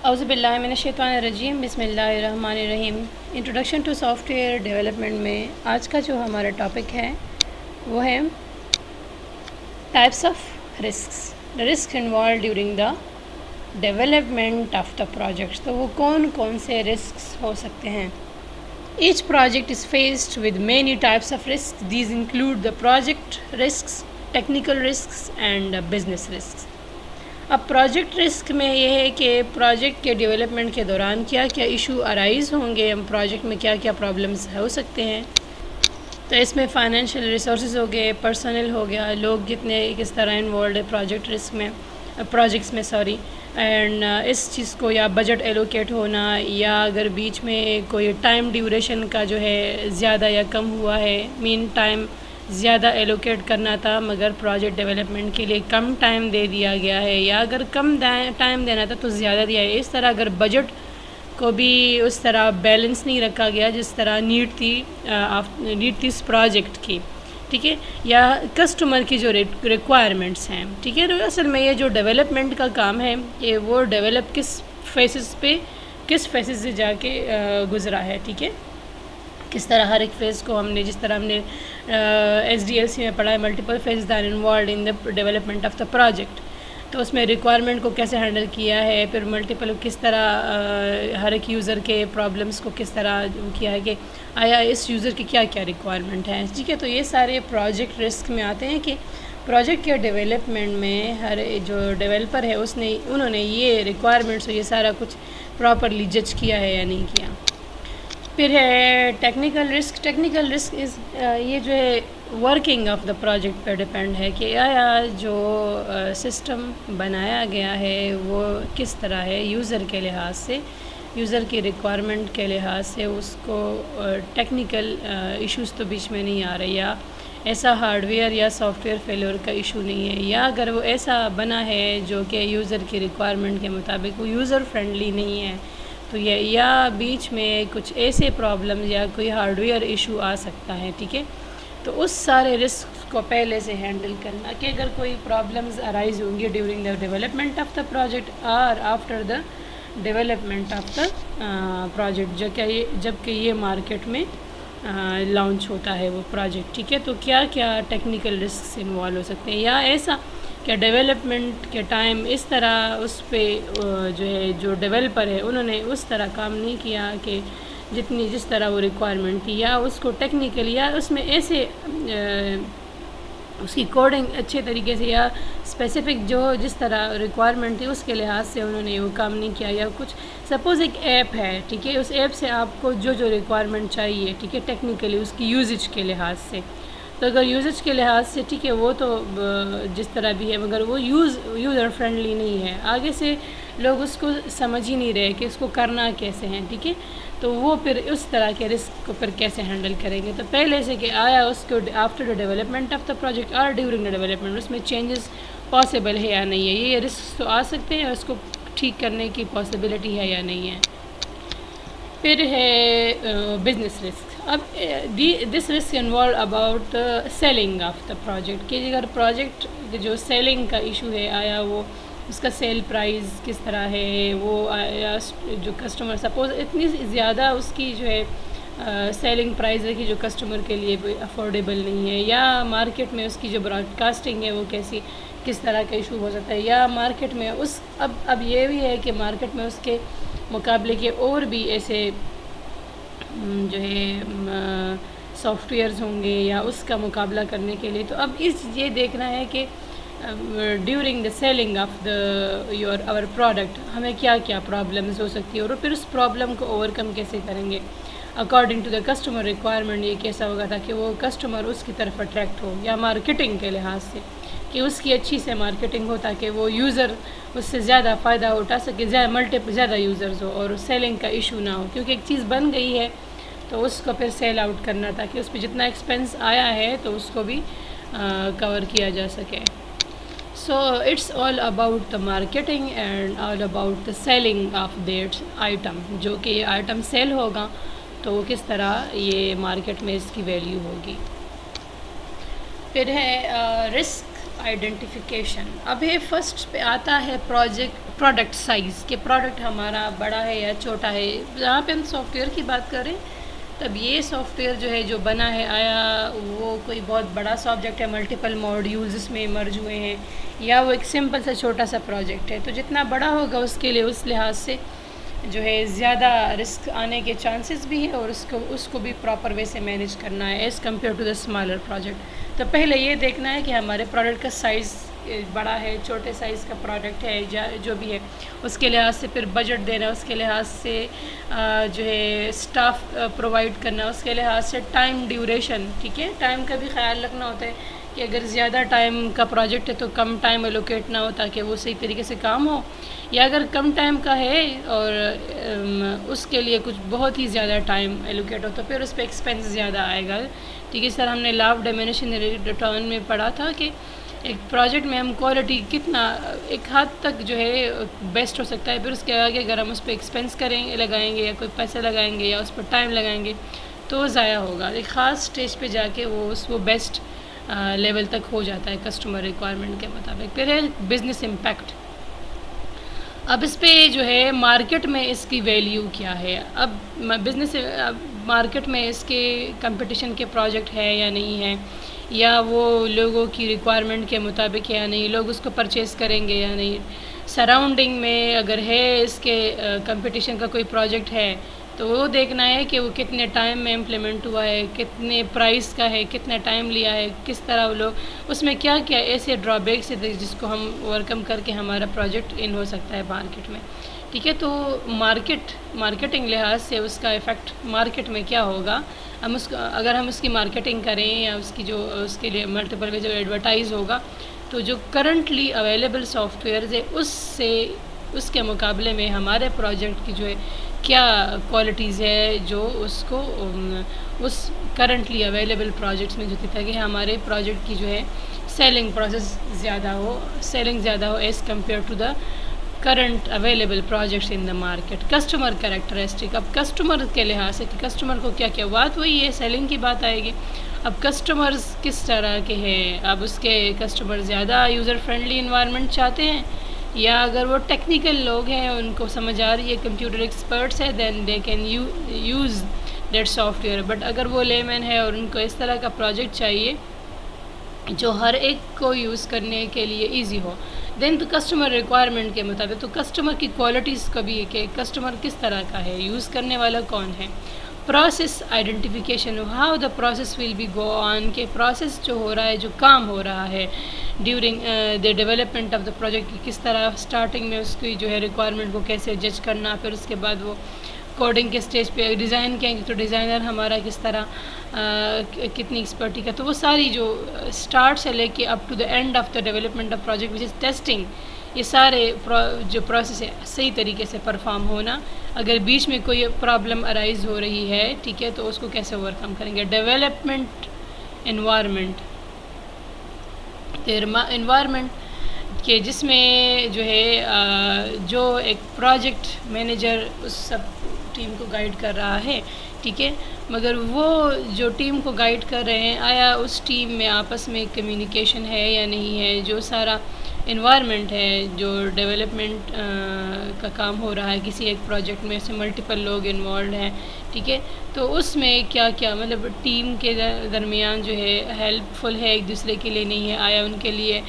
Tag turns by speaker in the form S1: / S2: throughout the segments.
S1: اعوذ باللہ من الشیطان الرجیم، بسم اللہ الرحمن الرحیم۔ انٹروڈکشن ٹو سافٹ ویئر ڈیولپمنٹ میں آج کا جو ہمارا ٹاپک ہے وہ ہے types of risks, risk involved during the development of the project. تو وہ کون کون سے رسکس ہو سکتے ہیں؟ Each project is faced with many types of risk, these include the project risks, technical risks and business risks. اب project risk میں یہ ہے کہ پروجیکٹ کے ڈیولپمنٹ کے دوران کیا کیا ایشو ارائز ہوں گے، ہم پروجیکٹ میں کیا کیا پرابلمز ہو سکتے ہیں۔ تو اس میں فائنینشیل ریسورسز ہو گئے، پرسنل ہو گیا، لوگ کتنے کس طرح انوالوڈ ہے پروجیکٹ رسک میں، پروجیکٹس میں اینڈ اس چیز کو یا بجٹ ایلوکیٹ ہونا، یا اگر بیچ میں کوئی ٹائم ڈیوریشن کا جو ہے زیادہ یا کم ہوا ہے، مین ٹائم زیادہ ایلوکیٹ کرنا تھا مگر پروجیکٹ ڈیولپمنٹ کے لیے کم ٹائم دے دیا گیا ہے، یا اگر کم ٹائم دینا تھا تو زیادہ دیا ہے۔ اس طرح اگر بجٹ کو بھی اس طرح بیلنس نہیں رکھا گیا جس طرح نیڈ تھی اس پروجیکٹ کی، ٹھیک ہے، یا کسٹمر کی جو ریکوائرمنٹس ہیں، ٹھیک ہے۔ تو اصل میں یہ جو ڈیولپمنٹ کا کام ہے کہ وہ ڈیولپ کس فیسز سے جا کے گزرا ہے، ٹھیک ہے، کس طرح ہر ایک فیز کو ہم نے، جس طرح ہم نے SDLC میں پڑھا ہے، multiple phase are involved in the development of the project. تو اس میں ریکوائرمنٹ کو کیسے ہینڈل کیا ہے، پھر ملٹیپل کس طرح ہر ایک یوزر کے پرابلمس کو کس طرح کیا ہے کہ آیا اس یوزر کی کیا کیا ریکوائرمنٹ ہے، ٹھیک ہے۔ تو یہ سارے پروجیکٹ رسک میں آتے ہیں کہ پروجیکٹ کے ڈیولپمنٹ میں ہر جو ڈیولپر ہے انہوں نے یہ ریکوائرمنٹس یہ سارا کچھ پراپرلی جج کیا ہے یا نہیں کیا۔ پھر ہے ٹیکنیکل رسک۔ ٹیکنیکل رسک یہ جو ہے working of the project per depend ہے کہ آیا جو سسٹم بنایا گیا ہے وہ کس طرح ہے یوزر کے لحاظ سے، یوزر کی ریکوائرمنٹ کے لحاظ سے، اس کو ٹیکنیکل ایشوز تو بیچ میں نہیں آ رہے، یا ایسا ہارڈ ویئر یا سافٹ ویئر فیلور کا ایشو نہیں ہے، یا اگر وہ ایسا بنا ہے جو کہ یوزر کی ریکوائرمنٹ کے مطابق وہ یوزر فرینڈلی نہیں ہے، تو یہ یا بیچ میں کچھ ایسے پرابلم یا کوئی ہارڈ ویئر ایشو آ سکتا ہے، ٹھیک ہے۔ تو اس سارے رسک کو پہلے سے ہینڈل کرنا کہ اگر کوئی پرابلمز ارائز ہوں گی during the development of the project اور after the development of the project, جب کہ یہ مارکیٹ میں لانچ ہوتا ہے وہ پروجیکٹ، ٹھیک ہے، تو کیا کیا ٹیکنیکل رسکس انوالو ہو سکتے ہیں، یا ایسا کہ ڈیولپمنٹ کے ٹائم اس طرح اس پہ جو ہے جو ڈیولپر ہے انہوں نے اس طرح کام نہیں کیا کہ جس طرح وہ ریکوائرمنٹ تھی، یا اس کو ٹیکنیکل یا اس میں ایسے اس کی کوڈنگ اچھے طریقے سے یا اسپیسیفک جس طرح ریکوائرمنٹ تھی اس کے لحاظ سے انہوں نے وہ کام نہیں کیا، یا کچھ سپوز ایک ایپ ہے، ٹھیک ہے، اس ایپ سے آپ کو جو ریکوائرمنٹ چاہیے، ٹھیک ہے، ٹیکنیکلی اس کی یوزج کے لحاظ سے، تو اگر یوزج کے لحاظ سے ٹھیک ہے وہ تو جس طرح بھی ہے مگر وہ یوزر فرینڈلی نہیں ہے، آگے سے لوگ اس کو سمجھ ہی نہیں رہے کہ اس کو کرنا کیسے ہیں، ٹھیک ہے، تو وہ پھر اس طرح کے رسک کو پھر کیسے ہینڈل کریں گے۔ تو پہلے سے کہ آیا اس کو after the development of the project اور ڈیورنگ دا ڈیولپمنٹ اس میں چینجز پاسبل ہے یا نہیں ہے، یہ رسک تو آ سکتے ہیں، اس کو ٹھیک کرنے کی پاسبلٹی ہے یا نہیں ہے۔ پھر ہے بزنس رسک۔ اب this risk involve about selling of the project, کہ اگر پروجیکٹ جو سیلنگ کا ایشو ہے، آیا وہ اس کا سیل پرائز کس طرح ہے، وہ جو کسٹمر سپوز اتنی زیادہ اس کی جو ہے سیلنگ پرائز ہے کہ جو کسٹمر کے لیے افورڈیبل نہیں ہے، یا مارکیٹ میں اس کی جو براڈ کاسٹنگ ہے وہ کس طرح کا ایشو ہو سکتا ہے، یا مارکیٹ میں اب یہ بھی ہے کہ مارکیٹ میں اس کے مقابلے کے اور بھی ایسے جو ہے سافٹ ویئرز ہوں گے یا اس کا مقابلہ کرنے کے لیے، تو اب یہ دیکھنا ہے کہ during the selling of our product ہمیں کیا کیا پرابلمز ہو سکتی ہے، اور پھر اس پرابلم کو اوور کم کیسے کریں گے according to the customer requirement, یہ کیسا ہوگا تاکہ وہ کسٹمر اس کی طرف اٹریکٹ ہو، یا مارکیٹنگ کے لحاظ سے کہ اس کی اچھی سے مارکیٹنگ ہو تاکہ وہ یوزر اس سے زیادہ فائدہ اٹھا سکے، زیادہ یوزرز ہو اور سیلنگ کا ایشو نہ ہو، کیونکہ ایک چیز بن گئی ہے تو اس کو پھر سیل آؤٹ کرنا تاکہ اس پہ جتنا ایکسپینس آیا ہے تو اس کو بھی کور کیا جا سکے۔ So it's all about the marketing and all about the selling of that item, جو کہ یہ آئٹم سیل ہوگا تو وہ کس طرح یہ مارکیٹ میں اس کی ویلیو ہوگی۔ پھر ہے رسک آئیڈینٹیفیکیشن. اب یہ فرسٹ پہ آتا ہے پروڈکٹ سائز، کہ پروڈکٹ ہمارا بڑا ہے یا چھوٹا ہے. جہاں پہ ہم سافٹ ویئر کی بات کریں تب یہ سافٹ ویئر جو ہے جو بنا ہے، آیا وہ کوئی بہت بڑا سابجیکٹ ہے، ملٹیپل موڈیولز اس میں مرج ہوئے ہیں، یا وہ ایک سمپل سا چھوٹا سا پروجیکٹ ہے. تو جتنا بڑا ہوگا اس کے لیے اس لحاظ سے جو ہے زیادہ رسک آنے کے چانسز بھی ہیں، اور اس کو بھی پراپر وے سے مینیج کرنا ہے as compare to the smaller project. تو پہلے یہ دیکھنا ہے کہ ہمارے پروڈکٹ کا سائز بڑا ہے، چھوٹے سائز کا پروڈکٹ ہے، جو بھی ہے اس کے لحاظ سے پھر بجٹ دینا، اس کے لحاظ سے جو ہے اسٹاف پرووائڈ کرنا، اس کے لحاظ سے ٹائم ڈیوریشن. ٹھیک ہے، ٹائم کا بھی خیال رکھنا ہوتا ہے کہ اگر زیادہ ٹائم کا پروجیکٹ ہے تو کم ٹائم الوکیٹ نہ ہو تاکہ وہ صحیح طریقے سے کام ہو، یا اگر کم ٹائم کا ہے اور اس کے لیے کچھ بہت ہی زیادہ ٹائم الوکیٹ ہو تو پھر اس پہ ایکسپینس زیادہ آئے گا. ٹھیک ہے سر، ہم نے لا آف ڈیمینیشن ریٹرن میں پڑھا تھا کہ ایک پروجیکٹ میں ہم کوالٹی کتنا ایک حد تک جو ہے بیسٹ ہو سکتا ہے، پھر اس کے آگے اگر ہم اس پہ ایکسپینس لگائیں گے یا کوئی پیسے لگائیں گے یا اس پہ ٹائم لگائیں گے تو ضائع ہوگا. ایک خاص سٹیج پہ جا کے وہ بیسٹ لیول تک ہو جاتا ہے کسٹمر ریکوائرمنٹ کے مطابق. پھر ہے بزنس امپیکٹ. اب اس پہ جو ہے مارکیٹ میں اس کی ویلیو کیا ہے. اب بزنس مارکیٹ میں اس کے کمپٹیشن کے پروجیکٹ ہے یا نہیں ہے، یا وہ لوگوں کی ریکوائرمنٹ کے مطابق ہے یا نہیں، لوگ اس کو پرچیز کریں گے یا نہیں. سراؤنڈنگ میں اگر ہے اس کے کمپٹیشن کا کوئی پروجیکٹ ہے تو وہ دیکھنا ہے کہ وہ کتنے ٹائم میں امپلیمنٹ ہوا ہے، کتنے پرائس کا ہے، کتنا ٹائم لیا ہے، کس طرح وہ لوگ اس میں کیا کیا ایسے ڈرا بیکس ہے جس کو ہم اوورکم کر کے ہمارا پروجیکٹ ان ہو سکتا ہے مارکیٹ میں. ٹھیک ہے، تو مارکیٹنگ لحاظ سے اس کا ایفیکٹ مارکیٹ میں کیا ہوگا. اگر ہم اس کی مارکیٹنگ کریں یا اس کے لیے ملٹیپل وے جو ایڈورٹائز ہوگا تو جو کرنٹلی اویلیبل سافٹ ویئرز ہے اس کے مقابلے میں ہمارے پروجیکٹ کی جو ہے کیا کوالٹیز ہے جو اس کرنٹلی اویلیبل پروجیکٹس میں جو تھی تاکہ ہمارے پروجیکٹ کی جو ہے سیلنگ پروسیس زیادہ ہو as compare to the current available projects in the market. Customer characteristic. اب کسٹمر کے لحاظ سے کہ کسٹمر کو کیا بات وہی ہے، سیلنگ کی بات آئے گی. اب کسٹمرز کس طرح کے ہیں، اب اس کے کسٹمر زیادہ یوزر فرینڈلی انوائرمنٹ چاہتے ہیں، یا اگر وہ ٹیکنیکل لوگ ہیں ان کو سمجھ آ رہی ہے کمپیوٹر ایکسپرٹس ہے then they can use that software. But اگر وہ لے مین ہے اور ان کو اس طرح کا پروجیکٹ چاہیے جو ہر ایک کو یوز کرنے کے لیے ایزی ہو دین تو کسٹمر ریکوائرمنٹ کے مطابق تو کسٹمر کی کوالٹیز کا بھی ہے کہ کسٹمر کس طرح کا ہے، یوز کرنے والا کون ہے. Process identification, how the process will be go on, کہ پروسیس جو ہو رہا ہے جو کام ہو رہا ہے during the development of the project, کس طرح اسٹارٹنگ میں اس کی جو ہے ریکوائرمنٹ کو کیسے جج کرنا، پھر اس کے بعد وہ کوڈنگ کے اسٹیج پہ ڈیزائن کہیں گے تو ڈیزائنر ہمارا کس طرح کتنی ایکسپرٹی کا، تو وہ ساری جو اسٹارٹ سے لے کے up to the end of the development of project which is testing, یہ سارے جو پروسیس ہے صحیح طریقے سے پرفارم ہونا. اگر بیچ میں کوئی پرابلم ارائز ہو رہی ہے ٹھیک ہے تو اس کو کیسے اوور کم کریں گے. ڈیولپمنٹ انوائرمنٹ کہ جس میں جو ہے جو ایک پروجیکٹ مینیجر اس سب ٹیم کو گائیڈ کر رہا ہے ٹھیک ہے، مگر وہ جو ٹیم کو گائیڈ کر رہے ہیں آیا اس ٹیم میں آپس میں کمیونیکیشن ہے یا نہیں ہے. جو سارا انوائرمنٹ ہے جو ڈیولپمنٹ کا کام ہو رہا ہے کسی ایک پروجیکٹ میں سے ملٹیپل لوگ انوالوڈ ہیں ٹھیک ہے، تو اس میں کیا مطلب ٹیم کے درمیان جو ہے ہیلپ فل ہے ایک دوسرے کے لیے نہیں ہے، آیا ان کے لیے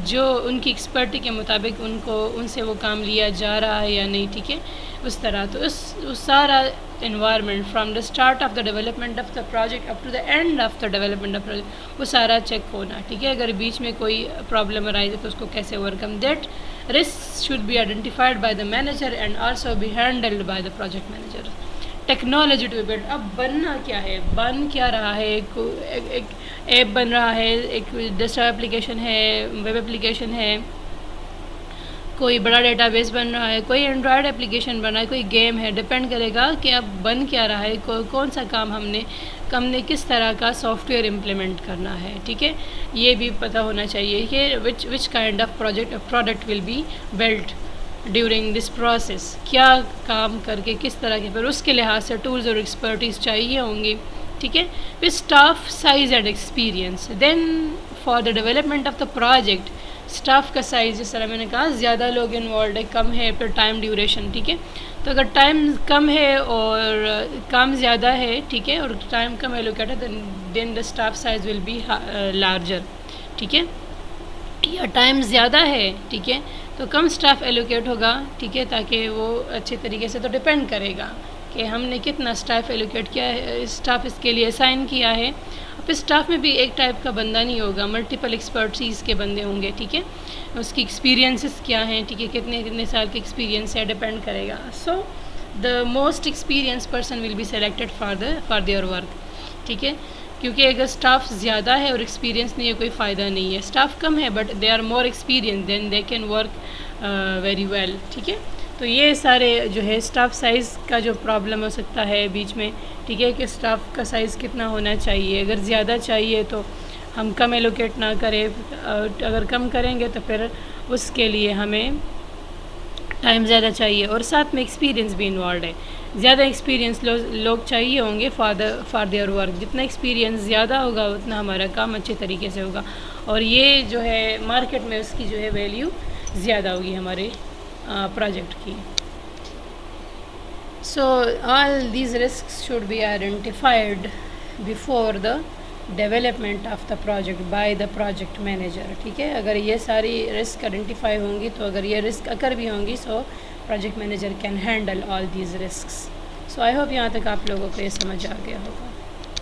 S1: جو ان کی ایکسپرٹی کے مطابق ان سے وہ کام لیا جا رہا ہے یا نہیں ٹھیک ہے. اس طرح تو اس سارا environment from the start of the development of the project up to the end of the development of project وہ سارا چیک ہونا ٹھیک ہے. اگر بیچ میں کوئی پرابلم ارائز ہے تو اس کو کیسے overcome. That risk should be identified by the manager and also be handled by the project manager. Technology to build. اب بننا کیا ہے، بن کیا رہا ہے، ایک ایپ بن رہا ہے، ایک ڈیسکٹاپ اپلیکیشن ہے، ویب اپلیکیشن ہے، کوئی بڑا ڈیٹا بیس بن رہا ہے، کوئی اینڈرائڈ اپلیکیشن بن رہا ہے، کوئی گیم ہے. ڈپینڈ کرے گا کہ اب بن کیا رہا ہے، کون سا کام ہم نے کس طرح کا سافٹ ویئر امپلیمنٹ کرنا ہے ٹھیک ہے. یہ بھی پتہ ہونا چاہیے کہ which kind of product will be built during this process, کیا کام کر کے کس طرح کے، پھر اس کے لحاظ سے ٹولز اور ایکسپرٹیز چاہیے ہوں گی ٹھیک ہے. پھر staff size and experience. Then for the development of the project staff کا سائز جس طرح میں نے کہا زیادہ لوگ انوالوڈ ہے، کم ہے، پھر ٹائم ڈیوریشن، ٹھیک ہے. تو اگر ٹائم کم ہے اور کام زیادہ ہے، ٹھیک ہے، اور ٹائم کم ایلوکیٹ ہے then the staff size will be larger, ٹھیک ہے. یا ٹائم زیادہ ہے، ٹھیک ہے، تو کم اسٹاف ایلوکیٹ ہوگا، ٹھیک ہے، تاکہ وہ اچھے طریقے سے تو ڈپینڈ کرے گا کہ ہم نے کتنا اسٹاف ایلوکیٹ کیا ہے، اسٹاف اس کے لیے اسائن کیا ہے. اب اسٹاف میں بھی ایک ٹائپ کا بندہ نہیں ہوگا، ملٹیپل ایکسپرٹیز کے بندے ہوں گے، ٹھیک ہے. اس کی ایکسپیرینسز کیا ہیں، ٹھیک ہے، کتنے سال کے ایکسپیرینس ہے، ڈپینڈ کرے گا. So the most experience person will be selected for their work, ٹھیک ہے. کیونکہ اگر اسٹاف زیادہ ہے اور ایکسپیرینس نہیں ہے کوئی فائدہ نہیں ہے. اسٹاف کم ہے but they are more experience than they can work very well, ٹھیک ہے. تو یہ سارے جو ہے اسٹاف سائز کا جو پرابلم ہو سکتا ہے بیچ میں، ٹھیک ہے، کہ اسٹاف کا سائز کتنا ہونا چاہیے. اگر زیادہ چاہیے تو ہم کم ایلوکیٹ نہ کریں، اگر کم کریں گے تو پھر اس کے لیے ہمیں ٹائم زیادہ چاہیے اور ساتھ میں ایکسپیرینس بھی انوالوڈ ہے. زیادہ ایکسپیرینس لوگ چاہیے ہوں گے فار دیئر ورک. جتنا ایکسپیرینس زیادہ ہوگا اتنا ہمارا کام اچھے طریقے سے ہوگا اور یہ جو ہے مارکیٹ میں اس کی جو ہے ویلیو زیادہ ہوگی ہمارے پروجیکٹ کی. So all these risks should be identified before the development of the project by the project manager, ٹھیک ہے. اگر یہ ساری رسک آئیڈینٹیفائی ہوں گی تو اگر یہ رسک اکر بھی ہوں گی so project manager can handle all these risks. So I hope یہاں تک آپ لوگوں کو یہ سمجھ آ گیا ہوگا.